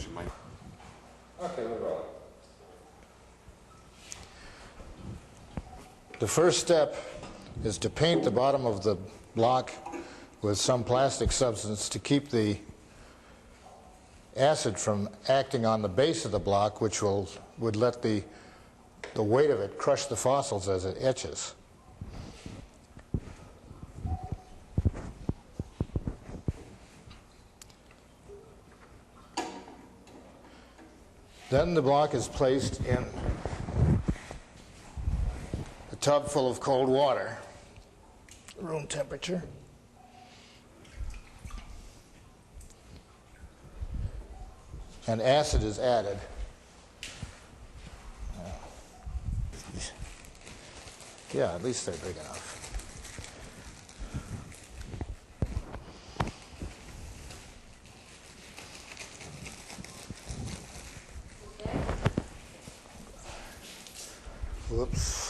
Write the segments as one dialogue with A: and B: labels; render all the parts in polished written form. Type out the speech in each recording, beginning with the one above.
A: you might.
B: Okay, we'll go.
C: The first step is to paint the bottom of the block with some plastic substance to keep the acid from acting on the base of the block, which would let the weight of it crush the fossils as it etches. Then the block is placed in a tub full of cold water, room temperature. And acid is added. Yeah, at least they're big enough. Whoops.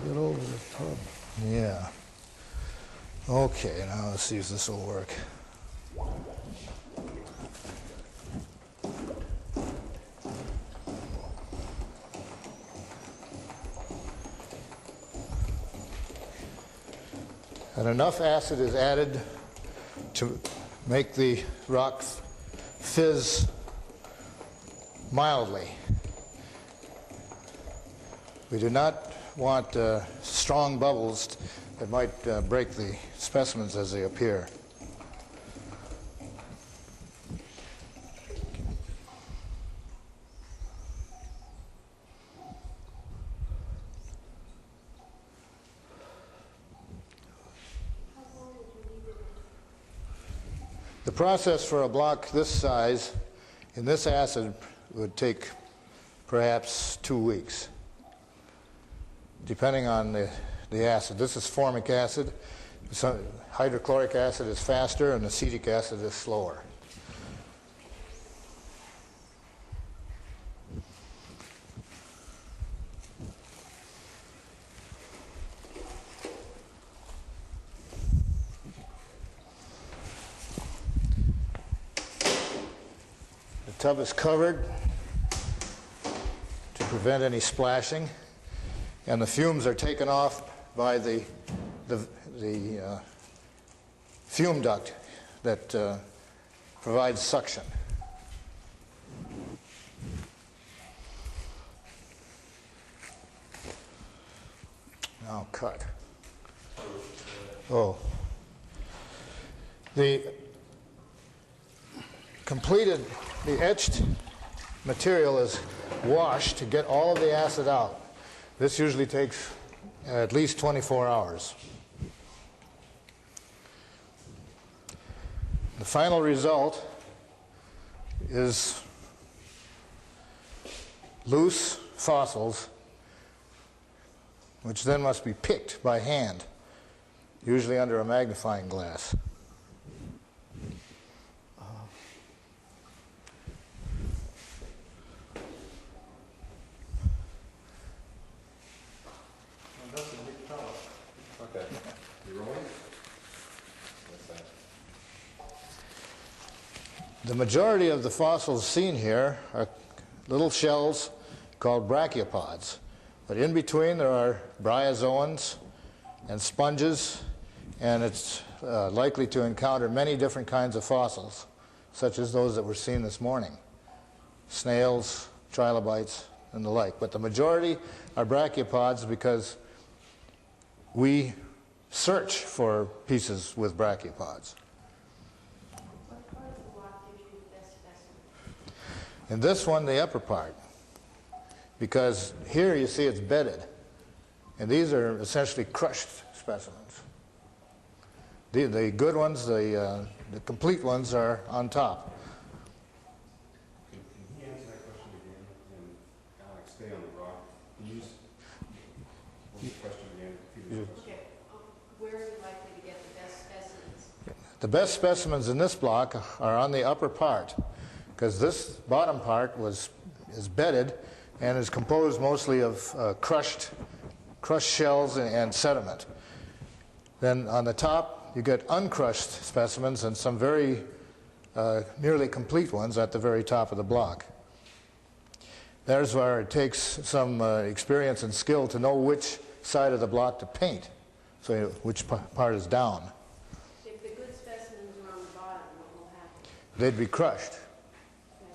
D: Get over the tub.
C: Yeah. Okay, now let's see if this will work. And enough acid is added to make the rock fizz mildly. We do not want strong bubbles that might break the specimens as they appear. The process for a block this size in this acid would take perhaps 2 weeks, depending on the acid. This is formic acid. Hydrochloric acid is faster, and acetic acid is slower. The tub is covered to prevent any splashing, and the fumes are taken off by the fume duct that provides suction. Now cut. Oh. The etched material is washed to get all of the acid out. This usually takes at least 24 hours. The final result is loose fossils, which then must be picked by hand, usually under a magnifying glass.
B: Okay. You rolling? What's that?
C: The majority of the fossils seen here are little shells called brachiopods. But in between there are bryozoans and sponges, and it's likely to encounter many different kinds of fossils, such as those that were seen this morning. Snails, trilobites, and the like. But the majority are brachiopods because we search for pieces with brachiopods.
E: What part of the block gives you the best specimen?
C: In this one, the upper part, because here you see it's bedded, and these are essentially crushed specimens. The good ones, the complete ones, are on top.
A: Can he answer that question again? And Alex, stay on the rock. Can you use the question again?
E: Okay. Where are you likely to get the best specimens?
C: The best specimens in this block are on the upper part, because this bottom part is bedded and is composed mostly of crushed shells and sediment. Then on the top, you get uncrushed specimens and some very nearly complete ones at the very top of the block. There's where it takes some experience and skill to know which side of the block to paint, so which part is down.
E: If the good specimens are on the bottom, what will happen?
C: They'd be crushed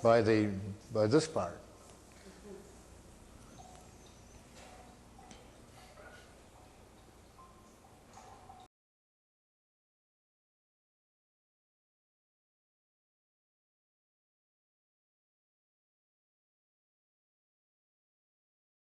C: by this part.